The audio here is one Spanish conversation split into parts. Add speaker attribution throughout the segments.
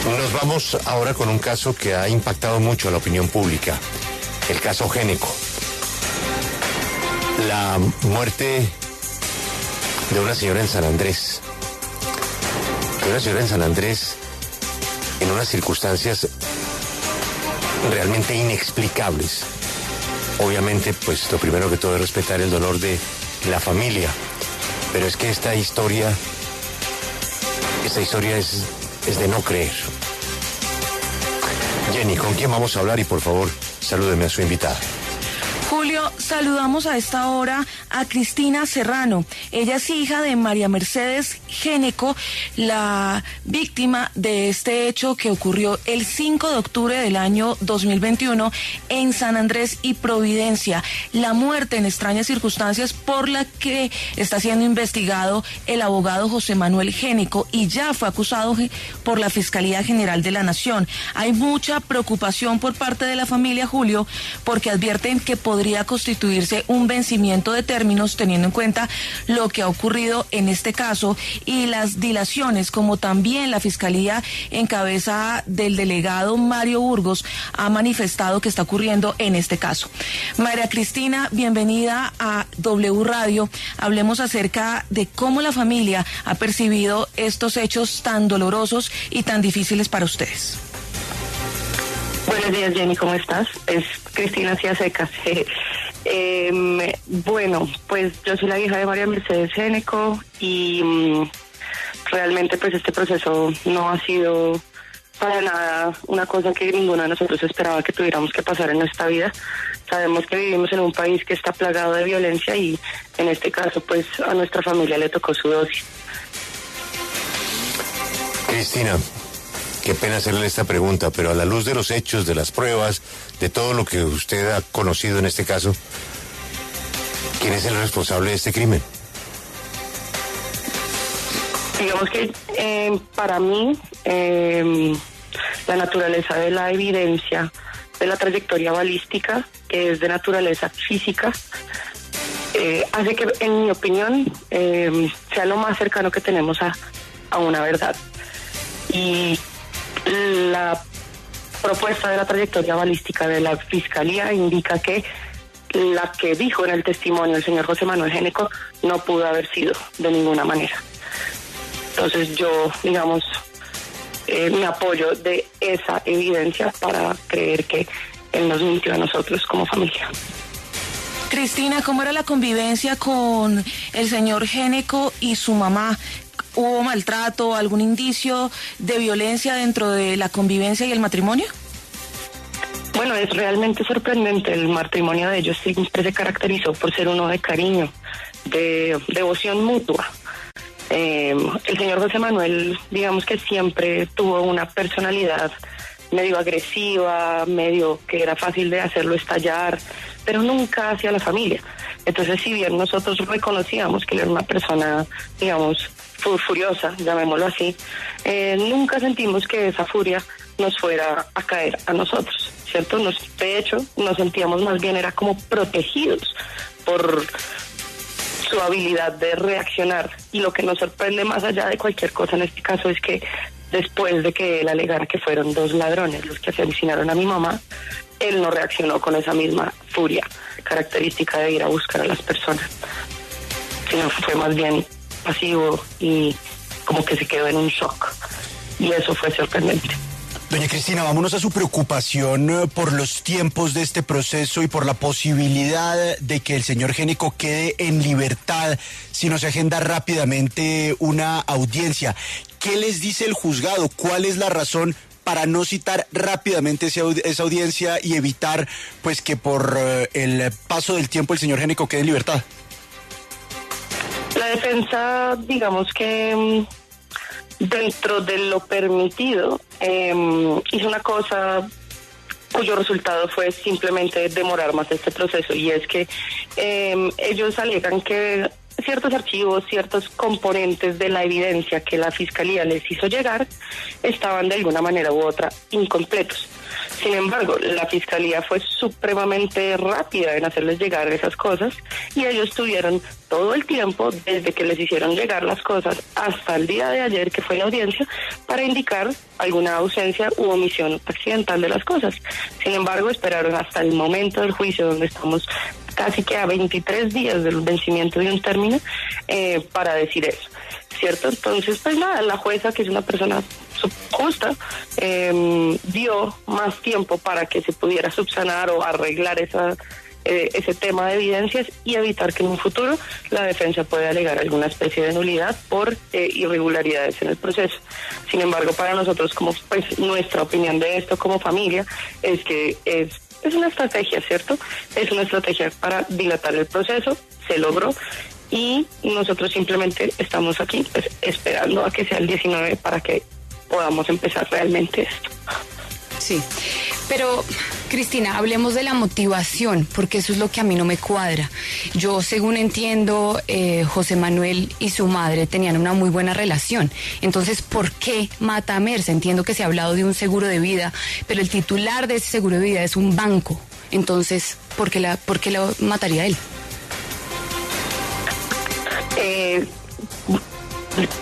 Speaker 1: Nos vamos ahora con un caso que ha impactado mucho a la opinión pública, el caso Géneco. La muerte de una señora en San Andrés. De una señora en San Andrés en unas circunstancias realmente inexplicables. Obviamente, pues lo primero que todo es respetar el dolor de la familia. Pero es que esta historia es de no creer. Jenny, ¿con quién vamos a hablar? Y por favor, salúdeme a su invitada.
Speaker 2: Julio, saludamos a esta hora a Cristina Serrano. Ella es hija de María Mercedes Géneco, la víctima de este hecho que ocurrió el 5 de octubre del año 2021 en San Andrés y Providencia. La muerte en extrañas circunstancias por la que está siendo investigado el abogado José Manuel Géneco y ya fue acusado por la Fiscalía General de la Nación. Hay mucha preocupación por parte de la familia, Julio, porque advierten que podría constituirse un vencimiento de términos teniendo en cuenta lo que ha ocurrido en este caso y las dilaciones, como también la Fiscalía en cabeza del delegado Mario Burgos ha manifestado que está ocurriendo en este caso. María Cristina, bienvenida a W Radio. Hablemos acerca de cómo la familia ha percibido estos hechos tan dolorosos y tan difíciles para ustedes.
Speaker 3: Buenos días, Jenny, ¿cómo estás? Es Cristina Ciasecas. Bueno, pues yo soy la hija de María Mercedes Géneco y realmente pues este proceso no ha sido para nada una cosa que ninguno de nosotros esperaba que tuviéramos que pasar en nuestra vida. Sabemos que vivimos en un país que está plagado de violencia y en este caso pues a nuestra familia le tocó su dosis.
Speaker 1: Cristina, qué pena hacerle esta pregunta, pero a la luz de los hechos, de las pruebas, de todo lo que usted ha conocido en este caso, ¿quién es el responsable de este crimen?
Speaker 3: Digamos que para mí la naturaleza de la evidencia de la trayectoria balística, que es de naturaleza física, hace que, en mi opinión, sea lo más cercano que tenemos a una verdad. Y la propuesta de la trayectoria balística de la Fiscalía indica que la que dijo en el testimonio el señor José Manuel Géneco no pudo haber sido de ninguna manera. Entonces yo, digamos, me apoyo de esa evidencia para creer que él nos mintió a nosotros como familia.
Speaker 2: Cristina, ¿cómo era la convivencia con el señor Géneco y su mamá? ¿Hubo maltrato, algún indicio de violencia dentro de la convivencia y el matrimonio?
Speaker 3: Bueno, es realmente sorprendente. El matrimonio de ellos siempre se caracterizó por ser uno de cariño, de devoción mutua. El señor José Manuel, digamos que siempre tuvo una personalidad medio agresiva, medio que era fácil de hacerlo estallar, pero nunca hacia la familia. Entonces, si bien nosotros reconocíamos que él era una persona, digamos, furiosa, llamémoslo así, nunca sentimos que esa furia nos fuera a caer a nosotros, ¿cierto? De hecho, nos sentíamos más bien, era como protegidos por su habilidad de reaccionar. Y lo que nos sorprende más allá de cualquier cosa en este caso es que después de que él alegara que fueron 2 ladrones los que asesinaron a mi mamá, él no reaccionó con esa misma furia característica de ir a buscar a las personas, sino fue más bien pasivo y como que se quedó en un shock, y eso fue sorprendente.
Speaker 4: Doña Cristina, vámonos a su preocupación por los tiempos de este proceso y por la posibilidad de que el señor Géneco quede en libertad si no se agenda rápidamente una audiencia. ¿Qué les dice el juzgado? ¿Cuál es la razón para no citar rápidamente esa audiencia y evitar pues que por el paso del tiempo el señor Géneco quede en libertad?
Speaker 3: La defensa, digamos que dentro de lo permitido, hizo una cosa cuyo resultado fue simplemente demorar más este proceso, y es que ellos alegan que ciertos archivos, ciertos componentes de la evidencia que la Fiscalía les hizo llegar estaban de alguna manera u otra incompletos. Sin embargo, la fiscalía fue supremamente rápida en hacerles llegar esas cosas y ellos tuvieron todo el tiempo desde que les hicieron llegar las cosas hasta el día de ayer, que fue la audiencia, para indicar alguna ausencia u omisión accidental de las cosas. Sin embargo, esperaron hasta el momento del juicio, donde estamos casi que a 23 días del vencimiento de un término, para decir eso, ¿cierto? Entonces, pues nada, la jueza, que es una persona justa, dio más tiempo para que se pudiera subsanar o arreglar ese tema de evidencias y evitar que en un futuro la defensa pueda alegar alguna especie de nulidad por irregularidades en el proceso. Sin embargo, para nosotros, como pues nuestra opinión de esto como familia, es que es una estrategia, ¿cierto? Es una estrategia para dilatar el proceso, se logró, y nosotros simplemente estamos aquí pues esperando a que sea el 19 para que podamos empezar realmente esto.
Speaker 5: Sí, pero Cristina, hablemos de la motivación, porque eso es lo que a mí no me cuadra. Yo, según entiendo, José Manuel y su madre tenían una muy buena relación. Entonces, ¿por qué mata a Merce? Entiendo que se ha hablado de un seguro de vida, pero el titular de ese seguro de vida es un banco. Entonces, ¿por qué lo mataría él?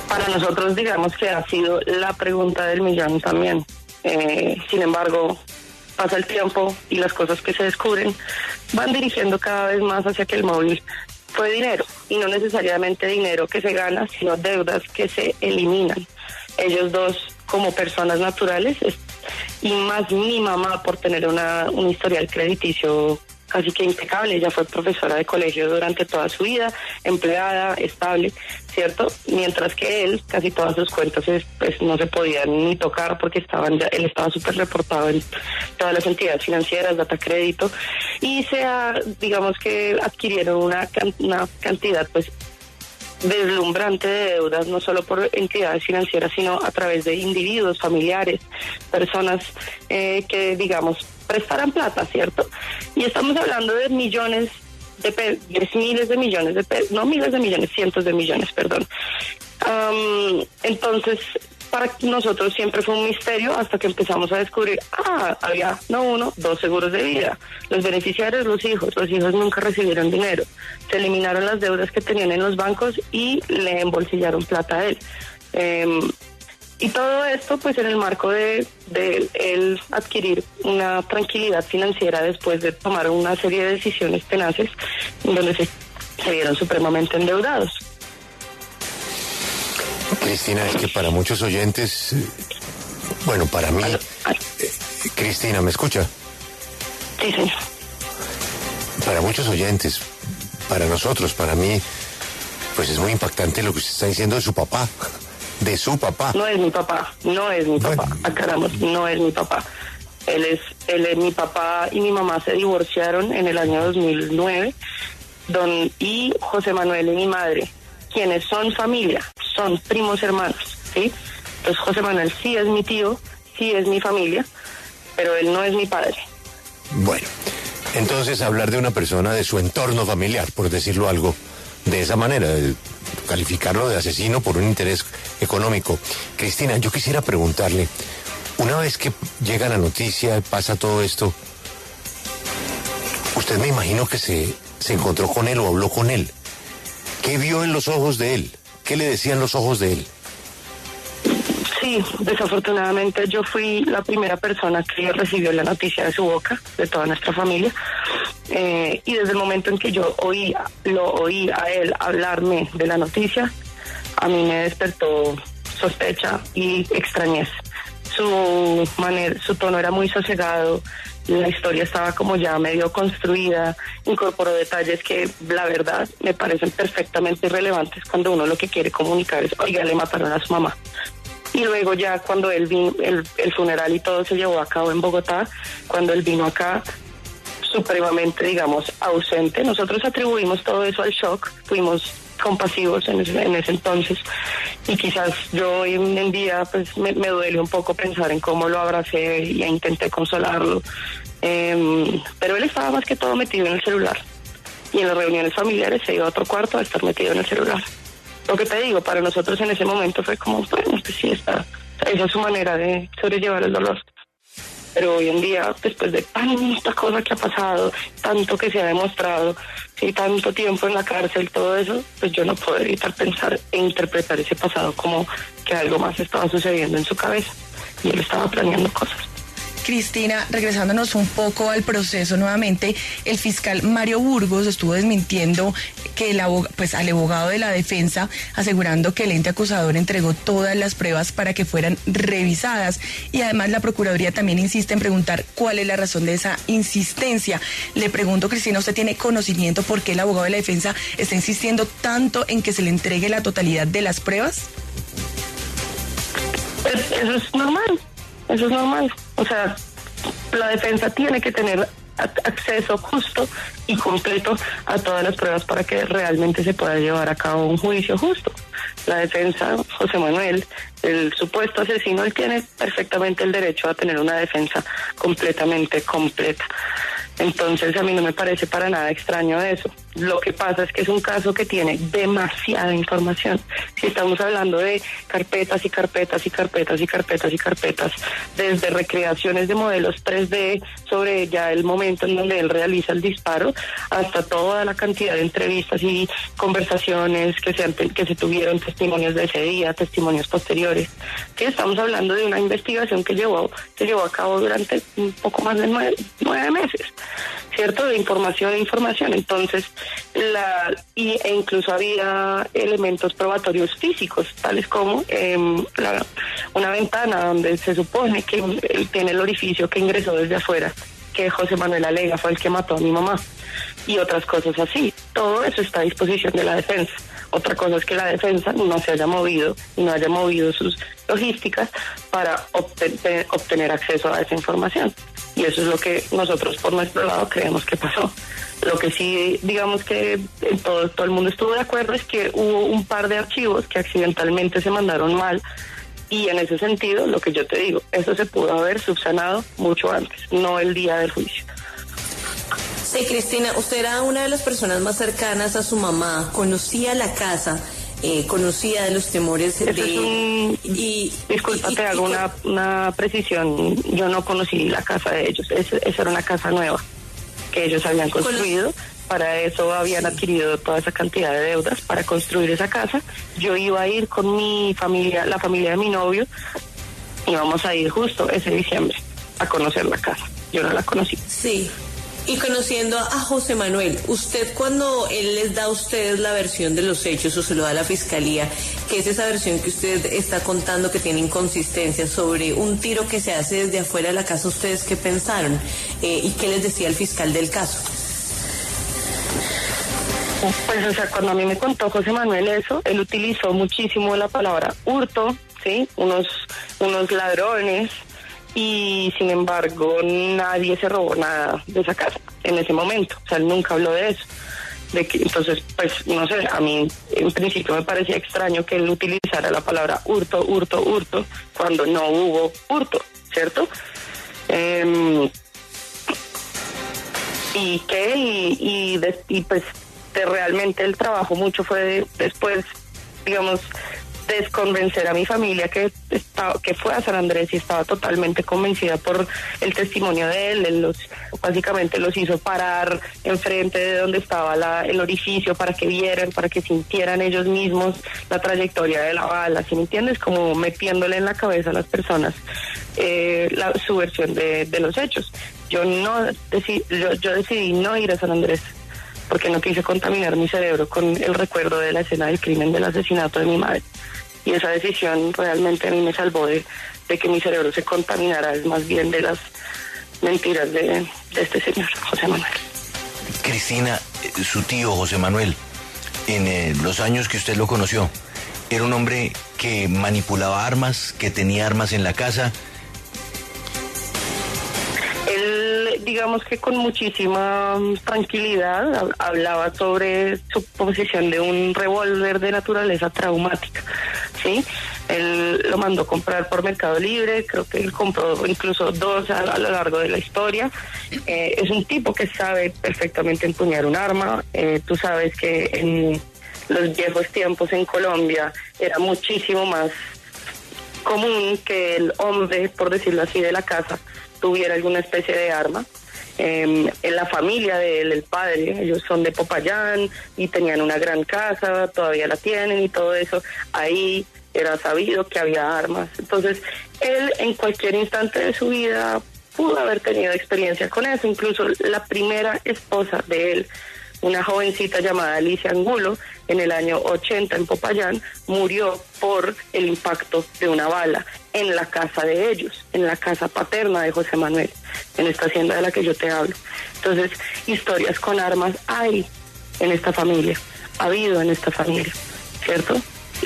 Speaker 3: Para nosotros, digamos que ha sido la pregunta del millón también. Sin embargo, pasa el tiempo y las cosas que se descubren van dirigiendo cada vez más hacia que el móvil fue dinero, y no necesariamente dinero que se gana, sino deudas que se eliminan. Ellos dos, como personas naturales, y más mi mamá por tener un historial crediticio casi que impecable. Ella fue profesora de colegio durante toda su vida, empleada, estable, ¿cierto? Mientras que él, casi todas sus cuentas pues no se podían ni tocar porque él estaba súper reportado en todas las entidades financieras, data crédito, y digamos que adquirieron una cantidad pues deslumbrante de deudas, no solo por entidades financieras, sino a través de individuos, familiares, personas que, digamos, prestaran plata, ¿cierto? Y estamos hablando de millones de miles de millones de pesos, no miles de millones, cientos de millones, perdón. Entonces, para nosotros siempre fue un misterio hasta que empezamos a descubrir, había no uno, dos seguros de vida. Los beneficiarios, los hijos nunca recibieron dinero. Se eliminaron las deudas que tenían en los bancos y le embolsillaron plata a él. Y todo esto pues en el marco de él adquirir una tranquilidad financiera después de tomar una serie de decisiones tenaces donde se vieron supremamente endeudados.
Speaker 1: Cristina, es que para muchos oyentes, bueno, para mí, Cristina, ¿me escucha?
Speaker 3: Sí, señor.
Speaker 1: Para muchos oyentes, para nosotros, para mí, pues es muy impactante lo que usted está diciendo de su papá. De su papá.
Speaker 3: No es mi papá. Aclaramos, no es mi papá. Él es mi papá, y mi mamá se divorciaron en el año 2009, y José Manuel y mi madre, quienes son familia, son primos hermanos, ¿sí? Entonces José Manuel sí es mi tío, sí es mi familia, pero él no es mi padre.
Speaker 1: Bueno, entonces hablar de una persona de su entorno familiar, por decirlo algo, de esa manera, calificarlo de asesino por un interés económico. Cristina, yo quisiera preguntarle, una vez que llega la noticia, pasa todo esto, usted me imagino que se encontró con él o habló con él. ¿Qué vio en los ojos de él? ¿Qué le decían los ojos de él?
Speaker 3: Sí, desafortunadamente yo fui la primera persona que recibió la noticia de su boca, de toda nuestra familia, y desde el momento en que yo lo oí a él hablarme de la noticia, a mí me despertó sospecha y extrañez. Su tono era muy sosegado, la historia estaba como ya medio construida, incorporó detalles que la verdad me parecen perfectamente irrelevantes cuando uno lo que quiere comunicar es, oiga, le mataron a su mamá. Y luego ya cuando él vino, el funeral y todo se llevó a cabo en Bogotá, cuando él vino acá, supremamente, digamos, ausente. Nosotros atribuimos todo eso al shock, fuimos compasivos en ese entonces, y quizás yo hoy en día pues me duele un poco pensar en cómo lo abracé y intenté consolarlo, pero él estaba más que todo metido en el celular, y en las reuniones familiares se iba a otro cuarto a estar metido en el celular. Lo que te digo, para nosotros en ese momento fue como, bueno, pues sí está, esa es su manera de sobrellevar el dolor. Pero hoy en día, después de tanta cosa que ha pasado, tanto que se ha demostrado, y tanto tiempo en la cárcel, todo eso, pues yo no puedo evitar pensar e interpretar ese pasado como que algo más estaba sucediendo en su cabeza y él estaba planeando cosas.
Speaker 2: Cristina, regresándonos un poco al proceso nuevamente, el fiscal Mario Burgos estuvo desmintiendo que al abogado de la defensa, asegurando que el ente acusador entregó todas las pruebas para que fueran revisadas, y además la Procuraduría también insiste en preguntar cuál es la razón de esa insistencia. Le pregunto, Cristina, ¿usted tiene conocimiento por qué el abogado de la defensa está insistiendo tanto en que se le entregue la totalidad de las pruebas?
Speaker 3: Eso es normal. Eso es normal. O sea, la defensa tiene que tener acceso justo y completo a todas las pruebas para que realmente se pueda llevar a cabo un juicio justo. La defensa, José Manuel, el supuesto asesino, él tiene perfectamente el derecho a tener una defensa completamente completa. Entonces a mí no me parece para nada extraño eso. Lo que pasa es que es un caso que tiene demasiada información. Si estamos hablando de carpetas y carpetas y carpetas y carpetas y carpetas, desde recreaciones de modelos 3D sobre ya el momento en donde él realiza el disparo, hasta toda la cantidad de entrevistas y conversaciones que se tuvieron, testimonios de ese día, testimonios posteriores. Sí, estamos hablando de una investigación que se llevó a cabo durante un poco más de 9 meses. ¿Cierto? De información. Entonces, e incluso había elementos probatorios físicos, tales como una ventana donde se supone que él tiene el orificio que ingresó desde afuera, que José Manuel alega fue el que mató a mi mamá, y otras cosas así. Todo eso está a disposición de la defensa. Otra cosa es que la defensa no se haya movido y no haya movido sus logísticas para obtener acceso a esa información. Y eso es lo que nosotros por nuestro lado creemos que pasó. Lo que sí, digamos que todo el mundo estuvo de acuerdo es que hubo un par de archivos que accidentalmente se mandaron mal, y en ese sentido, lo que yo te digo, eso se pudo haber subsanado mucho antes, no el día del juicio.
Speaker 6: Sí, Cristina, usted era una de las personas más cercanas a su mamá, conocía la casa, conocía de los temores
Speaker 3: Disculpa, te hago una precisión. Yo no conocí la casa de ellos. Esa era una casa nueva que ellos habían construido. Para eso habían adquirido toda esa cantidad de deudas para construir esa casa. Yo iba a ir con mi familia, la familia de mi novio, y íbamos a ir justo ese diciembre a conocer la casa. Yo no la conocí.
Speaker 6: Sí. Y conociendo a José Manuel, usted cuando él les da a ustedes la versión de los hechos o se lo da a la fiscalía, ¿qué es esa versión que usted está contando que tiene inconsistencias sobre un tiro que se hace desde afuera de la casa? ¿Ustedes qué pensaron? ¿Y qué les decía el fiscal del caso?
Speaker 3: Pues, o sea, cuando a mí me contó José Manuel eso, él utilizó muchísimo la palabra hurto, ¿sí? Unos ladrones. Y sin embargo nadie se robó nada de esa casa en ese momento. O sea, él nunca habló de eso. Entonces, pues, no sé, a mí en principio me parecía extraño que él utilizara la palabra hurto, cuando no hubo hurto, ¿cierto? Pues realmente el trabajo mucho fue después, digamos, desconvencer a mi familia que fue a San Andrés y estaba totalmente convencida por el testimonio de él. Básicamente los hizo parar enfrente de donde estaba el orificio para que vieran, para que sintieran ellos mismos la trayectoria de la bala, ¿sí me entiendes? Como metiéndole en la cabeza a las personas su versión de los hechos. Yo decidí no ir a San Andrés porque no quise contaminar mi cerebro con el recuerdo de la escena del crimen, del asesinato de mi madre. Y esa decisión realmente a mí me salvó de que mi cerebro se contaminara, es más bien de las mentiras de este señor, José Manuel.
Speaker 7: Cristina, su tío José Manuel, en los años que usted lo conoció, ¿era un hombre que manipulaba armas, que tenía armas en la casa?
Speaker 3: Digamos que con muchísima tranquilidad hablaba sobre su posesión de un revólver de naturaleza traumática, ¿sí? Él lo mandó comprar por Mercado Libre, creo que él compró incluso 2 a lo largo de la historia. Es un tipo que sabe perfectamente empuñar un arma. Tú sabes que en los viejos tiempos en Colombia era muchísimo más común que el hombre, por decirlo así, de la casa tuviera alguna especie de arma. En la familia de él, el padre, ellos son de Popayán y tenían una gran casa, todavía la tienen y todo eso. Ahí era sabido que había armas. Entonces, él en cualquier instante de su vida pudo haber tenido experiencia con eso. Incluso la primera esposa de él, una jovencita llamada Alicia Angulo, en el año 80 en Popayán, murió por el impacto de una bala en la casa de ellos, en la casa paterna de José Manuel, en esta hacienda de la que yo te hablo. Entonces, historias con armas hay en esta familia, ha habido en esta familia, ¿cierto?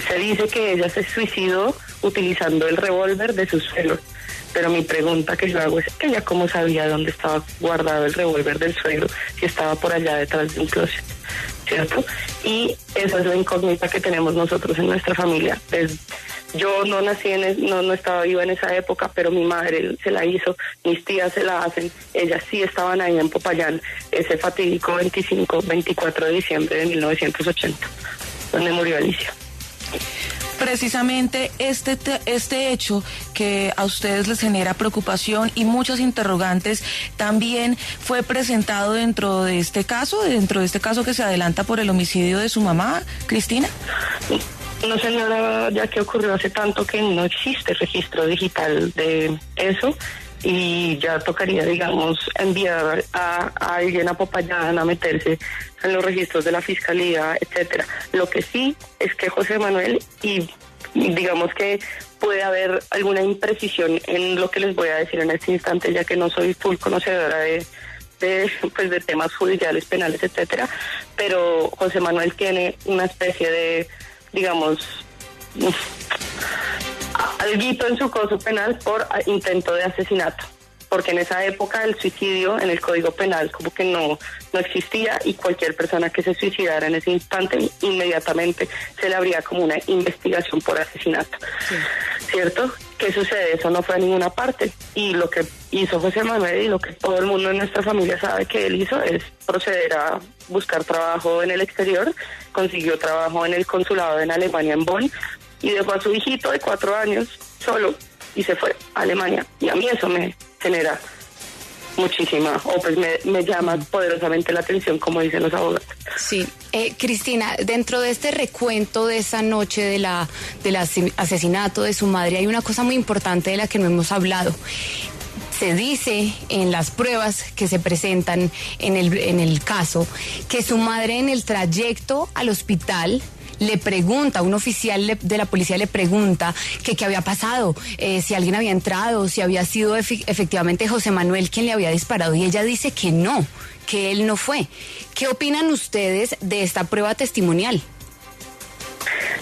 Speaker 3: Se dice que ella se suicidó utilizando el revólver de su suegro. Pero mi pregunta que yo hago es, ¿ella cómo sabía dónde estaba guardado el revólver del suegro si estaba por allá detrás de un closet? ¿Cierto? Y esa es la incógnita que tenemos nosotros en nuestra familia. Yo no nací no estaba viva en esa época, pero mi madre se la hizo, mis tías se la hacen, ellas sí estaban ahí en Popayán, ese fatídico 24 de diciembre de 1980, donde murió Alicia.
Speaker 2: Precisamente este hecho que a ustedes les genera preocupación y muchos interrogantes también fue presentado dentro de este caso que se adelanta por el homicidio de su mamá, Cristina.
Speaker 3: No, señora, ya que ocurrió hace tanto que no existe registro digital de eso y ya tocaría, digamos, enviar a alguien a Popayán a meterse en los registros de la fiscalía, etcétera. Lo que sí es que José Manuel, y digamos que puede haber alguna imprecisión en lo que les voy a decir en este instante, ya que no soy full conocedora de temas judiciales, penales, etcétera, pero José Manuel tiene una especie de, digamos, alguito en su caso penal por intento de asesinato, porque en esa época el suicidio en el Código Penal como que no existía y cualquier persona que se suicidara en ese instante inmediatamente se le habría como una investigación por asesinato. Sí. ¿Cierto? ¿Qué sucede? Eso no fue a ninguna parte y lo que hizo José Manuel y lo que todo el mundo en nuestra familia sabe que él hizo es proceder a buscar trabajo en el exterior, consiguió trabajo en el consulado en Alemania en Bonn y dejó a su hijito de 4 años solo y se fue a Alemania y a mí eso me genera muchísima, me llama poderosamente la atención, como dicen los abogados.
Speaker 5: Sí, Cristina, dentro de este recuento de esa noche del asesinato de su madre, hay una cosa muy importante de la que no hemos hablado. Se dice en las pruebas que se presentan en el caso que su madre en el trayecto al hospital le pregunta, un oficial de la policía le pregunta que qué había pasado, si alguien había entrado, si había sido efectivamente José Manuel quien le había disparado, y ella dice que no, que él no fue. ¿Qué opinan ustedes de esta prueba testimonial?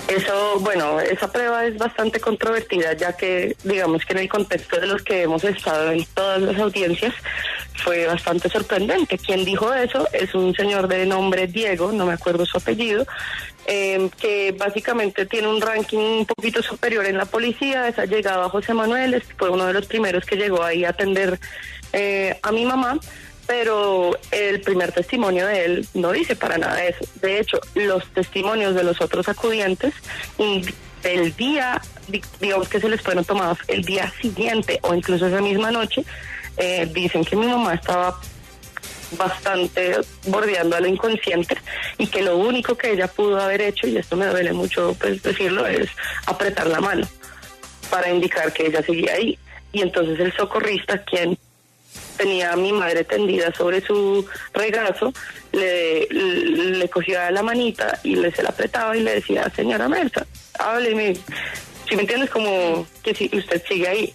Speaker 3: Eso, bueno, esa prueba es bastante controvertida, ya que digamos que en el contexto de los que hemos estado en todas las audiencias fue bastante sorprendente. Quien dijo eso es un señor de nombre Diego, no me acuerdo su apellido, que básicamente tiene un ranking un poquito superior en la policía. Esa llegada a José Manuel, fue uno de los primeros que llegó ahí a atender a mi mamá, pero el primer testimonio de él no dice para nada eso. De hecho, los testimonios de los otros acudientes, el día, digamos que se les fueron tomados el día siguiente o incluso esa misma noche, dicen que mi mamá estaba bastante bordeando a lo inconsciente y que lo único que ella pudo haber hecho, y esto me duele mucho pues decirlo, es apretar la mano para indicar que ella seguía ahí. Y entonces el socorrista, quien tenía a mi madre tendida sobre su regazo, le cogía la manita y se la apretaba y le decía: señora Merza, hábleme, si me entiendes, como que si usted sigue ahí.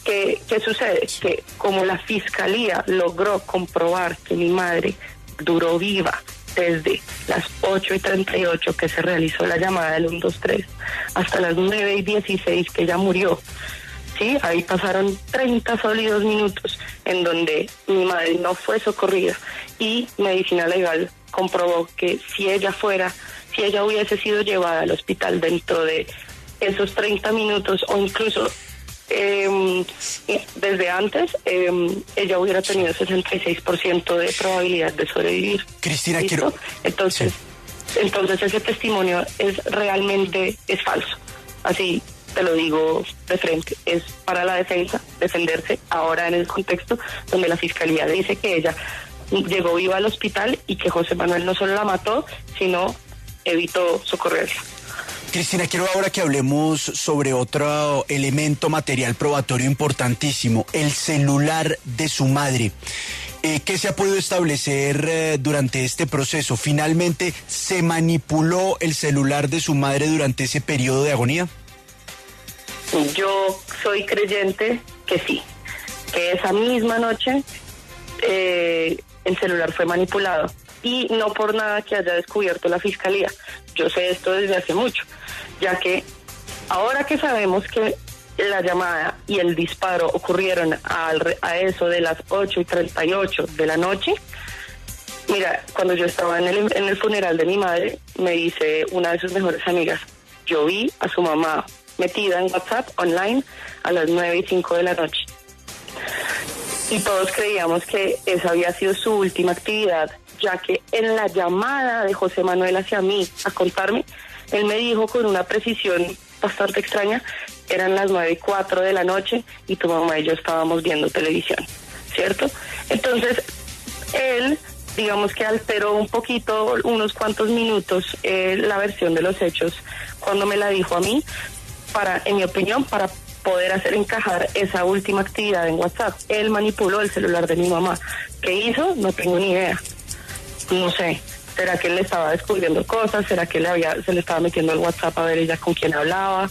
Speaker 3: ¿Qué sucede? Que como la fiscalía logró comprobar que mi madre duró viva desde las 8:38 que se realizó la llamada del 123 hasta las 9:16 que ella murió, ¿sí? Ahí pasaron 30 sólidos minutos en donde mi madre no fue socorrida y Medicina Legal comprobó que si ella hubiese sido llevada al hospital dentro de esos 30 minutos o incluso desde antes, ella hubiera tenido 66% de probabilidad de sobrevivir.
Speaker 4: Cristina,
Speaker 3: ¿listo?
Speaker 4: quiero...
Speaker 3: Entonces ese testimonio realmente es falso. Así, te lo digo de frente, es para la defensa, defenderse ahora en el contexto donde la fiscalía dice que ella llegó viva al hospital y que José Manuel no solo la mató, sino evitó socorrerla.
Speaker 4: Cristina, quiero ahora que hablemos sobre otro elemento material probatorio importantísimo, el celular de su madre. ¿Qué se ha podido establecer durante este proceso? ¿Finalmente se manipuló el celular de su madre durante ese periodo de agonía?
Speaker 3: Yo soy creyente que sí, que esa misma noche el celular fue manipulado. Y no por nada que haya descubierto la fiscalía. Yo sé esto desde hace mucho, ya que ahora que sabemos que la llamada y el disparo ocurrieron a eso de las 8:38 de la noche, mira, cuando yo estaba en el funeral de mi madre, me dice una de sus mejores amigas, yo vi a su mamá metida en WhatsApp online a las 9:05 de la noche. Y todos creíamos que esa había sido su última actividad, ya que en la llamada de José Manuel hacia mí a contarme, él me dijo con una precisión bastante extraña, eran las 9:04 de la noche y tu mamá y yo estábamos viendo televisión, ¿cierto? Entonces, él, digamos que alteró un poquito, unos cuantos minutos, la versión de los hechos cuando me la dijo a mí, en mi opinión, para poder hacer encajar esa última actividad en WhatsApp. Él manipuló el celular de mi mamá. ¿Qué hizo? No tengo ni idea. No sé, ¿será que él le estaba descubriendo cosas? ¿Será que se le estaba metiendo el WhatsApp a ver ella con quién hablaba?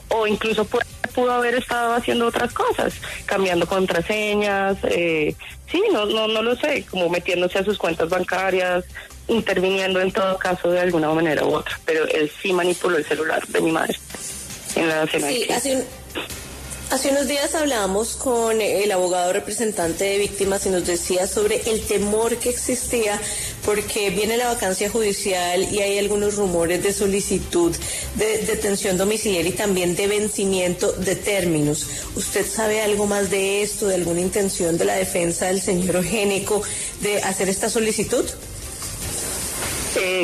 Speaker 3: O incluso pudo haber estado haciendo otras cosas, cambiando contraseñas, sí, no lo sé, como metiéndose a sus cuentas bancarias, interviniendo en todo caso de alguna manera u otra, pero él sí manipuló el celular de mi madre en la cena.
Speaker 6: Sí, hace unos días hablábamos con el abogado representante de víctimas y nos decía sobre el temor que existía porque viene la vacancia judicial y hay algunos rumores de solicitud de detención domiciliaria y también de vencimiento de términos. ¿Usted sabe algo más de esto, de alguna intención de la defensa del señor Géneco de hacer esta solicitud?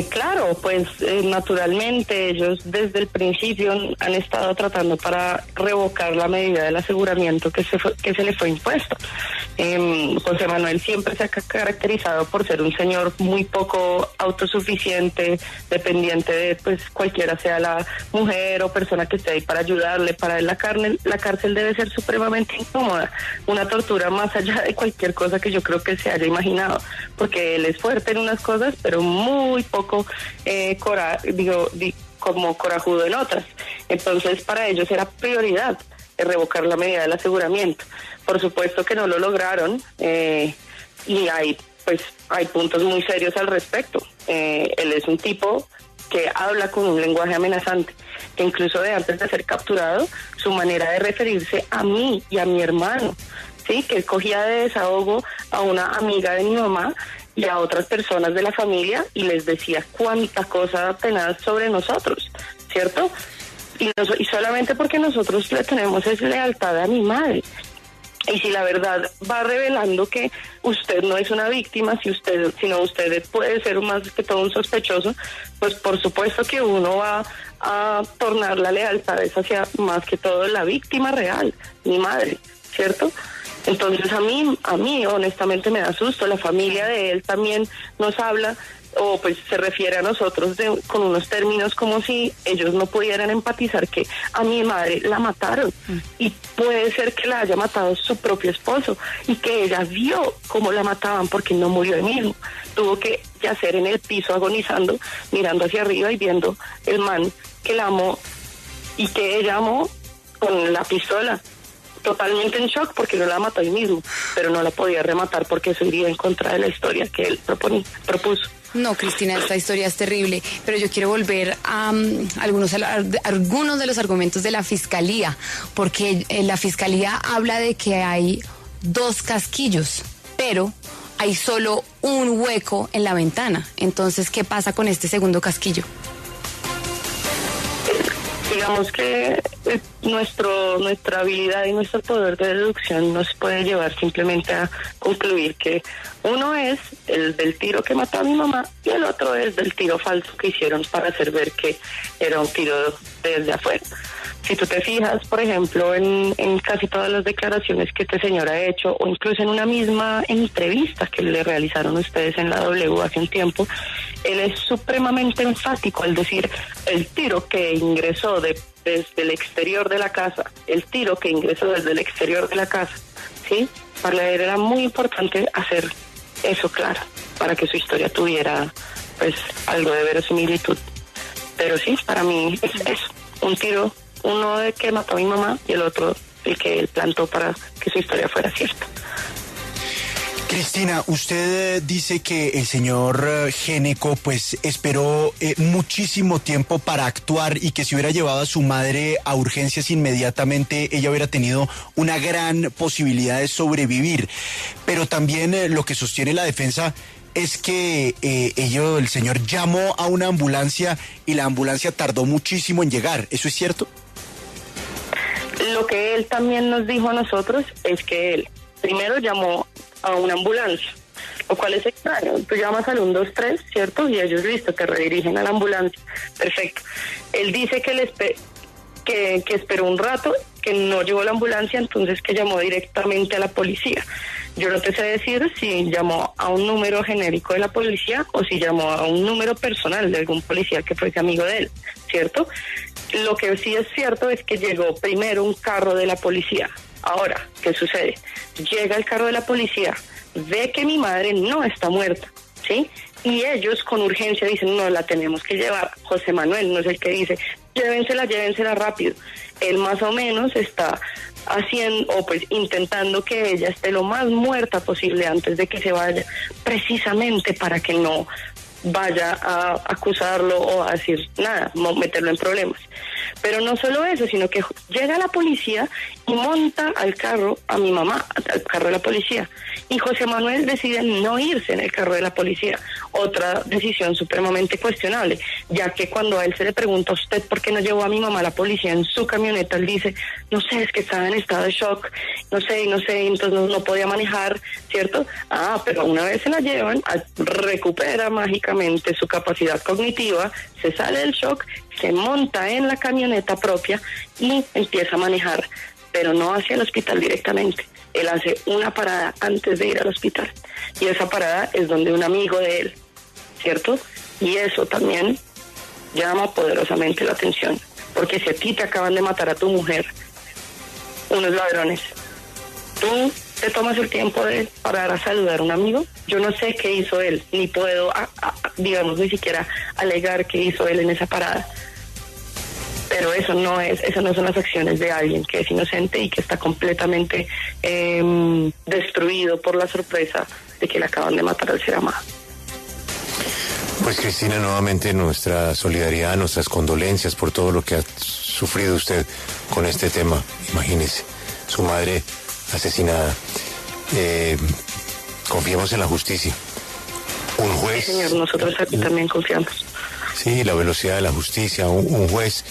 Speaker 3: Claro, pues naturalmente ellos desde el principio han estado tratando para revocar la medida del aseguramiento que se le fue impuesto. José Manuel siempre se ha caracterizado por ser un señor muy poco autosuficiente, dependiente de pues cualquiera sea la mujer o persona que esté ahí para ayudarle. Para él la cárcel debe ser supremamente incómoda, una tortura más allá de cualquier cosa que yo creo que se haya imaginado, porque él es fuerte en unas cosas, pero muy poco como corajudo en otras. Entonces para ellos era prioridad revocar la medida del aseguramiento. Por supuesto que no lo lograron y hay puntos muy serios al respecto. Él es un tipo que habla con un lenguaje amenazante, que incluso de antes de ser capturado, su manera de referirse a mí y a mi hermano, ¿sí? Que él cogía de desahogo a una amiga de mi mamá y a otras personas de la familia y les decía cuánta cosa tenaz sobre nosotros, ¿cierto? Y solamente porque nosotros le tenemos es lealtad a mi madre. Y si la verdad va revelando que usted no es una víctima, sino usted puede ser más que todo un sospechoso, pues por supuesto que uno va a tornar la lealtad hacia más que todo la víctima real, mi madre, ¿cierto? Entonces a mí honestamente me da susto. La familia de él también nos habla o pues se refiere a nosotros con unos términos como si ellos no pudieran empatizar que a mi madre la mataron y puede ser que la haya matado su propio esposo y que ella vio cómo la mataban porque no murió él mismo, tuvo que yacer en el piso agonizando, mirando hacia arriba y viendo el man que la amó y que ella amó con la pistola, totalmente en shock porque no la mató él mismo, pero no la podía rematar porque eso iría en contra de la historia que él propuso.
Speaker 5: No, Cristina, esta historia es terrible, pero yo quiero volver a algunos de los argumentos de la Fiscalía, porque la Fiscalía habla de que hay 2 casquillos, pero hay solo un hueco en la ventana. Entonces, ¿qué pasa con este segundo casquillo?
Speaker 3: Digamos que nuestra habilidad y nuestro poder de deducción nos puede llevar simplemente a concluir que uno es el del tiro que mató a mi mamá y el otro es del tiro falso que hicieron para hacer ver que era un tiro desde afuera. Si tú te fijas, por ejemplo, en casi todas las declaraciones que este señor ha hecho, o incluso en una misma entrevista que le realizaron ustedes en la W hace un tiempo, él es supremamente enfático al decir el tiro que ingresó desde el exterior de la casa, el tiro que ingresó desde el exterior de la casa, ¿sí? Para él era muy importante hacer eso claro, para que su historia tuviera, pues, algo de verosimilitud. Pero sí, para mí es eso, un tiro, uno de que mató a mi mamá y el otro el que él plantó para que su historia fuera cierta.
Speaker 4: Cristina, usted dice que el señor Géneco pues esperó muchísimo tiempo para actuar y que si hubiera llevado a su madre a urgencias inmediatamente ella hubiera tenido una gran posibilidad de sobrevivir. Pero también lo que sostiene la defensa es que el señor llamó a una ambulancia y la ambulancia tardó muchísimo en llegar. ¿Eso es cierto?
Speaker 3: Lo que él también nos dijo a nosotros es que él primero llamó a una ambulancia, lo cual es extraño. Tú llamas al 123, ¿cierto? Y ellos, listo, te redirigen a la ambulancia. Perfecto. Él dice que esperó un rato, que no llegó la ambulancia, entonces que llamó directamente a la policía. Yo no te sé decir si llamó a un número genérico de la policía o si llamó a un número personal de algún policía que fuese amigo de él, ¿cierto? Lo que sí es cierto es que llegó primero un carro de la policía. Ahora, ¿qué sucede? Llega el carro de la policía, ve que mi madre no está muerta, ¿sí? Y ellos con urgencia dicen, no, la tenemos que llevar. José Manuel no es el que dice, llévensela rápido. Él más o menos está haciendo, o pues intentando que ella esté lo más muerta posible antes de que se vaya, precisamente para que no vaya a acusarlo o a decir nada, meterlo en problemas. Pero no solo eso, sino que llega la policía y monta al carro a mi mamá, al carro de la policía. Y José Manuel decide no irse en el carro de la policía. Otra decisión supremamente cuestionable, ya que cuando a él se le pregunta a usted por qué no llevó a mi mamá a la policía en su camioneta, él dice, no sé, es que estaba en estado de shock, no sé, entonces no podía manejar, ¿cierto? Pero una vez se la llevan, recupera mágicamente su capacidad cognitiva, se sale del shock, se monta en la camioneta propia y empieza a manejar, pero no hacia el hospital directamente. Él hace una parada antes de ir al hospital y esa parada es donde un amigo de él, ¿cierto? Y eso también llama poderosamente la atención, porque si a ti te acaban de matar a tu mujer, unos ladrones, tú te tomas el tiempo de parar a saludar a un amigo. Yo no sé qué hizo él, ni puedo, digamos, ni siquiera alegar qué hizo él en esa parada. Pero eso no son las acciones de alguien que es inocente y que está completamente destruido por la sorpresa de que le acaban de matar al ser amado.
Speaker 1: Pues Cristina, nuevamente nuestra solidaridad, nuestras condolencias por todo lo que ha sufrido usted con este tema. Imagínese, su madre asesinada. Confiemos en la justicia. Un juez...
Speaker 3: Sí, señor, nosotros aquí también confiamos.
Speaker 1: Sí, la velocidad de la justicia. Un juez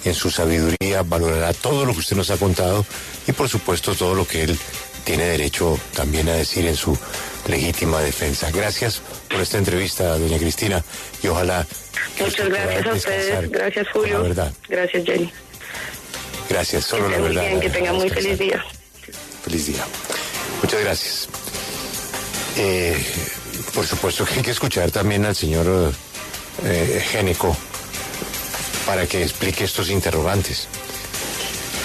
Speaker 1: en su sabiduría valorará todo lo que usted nos ha contado y por supuesto todo lo que él tiene derecho también a decir en su legítima defensa. Gracias por esta entrevista, doña Cristina, y ojalá...
Speaker 3: Muchas gracias a ustedes, gracias Julio,
Speaker 1: la verdad.
Speaker 3: Gracias Jenny.
Speaker 1: Gracias, solo la verdad.
Speaker 3: Bien, que tenga muy feliz día.
Speaker 1: Feliz día. Muchas gracias. Por supuesto que hay que escuchar también al señor Géneco para que explique estos interrogantes.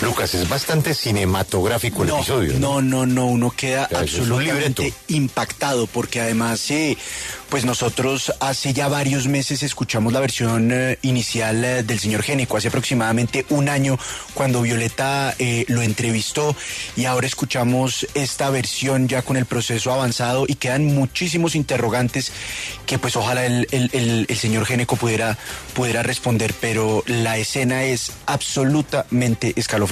Speaker 1: Lucas, es bastante cinematográfico el episodio.
Speaker 4: No, uno queda absolutamente impactado porque además, pues nosotros hace ya varios meses escuchamos la versión inicial del señor Géneco, hace aproximadamente un año cuando Violeta lo entrevistó y ahora escuchamos esta versión ya con el proceso avanzado y quedan muchísimos interrogantes que pues ojalá el señor Géneco pudiera responder, pero la escena es absolutamente escalofriante.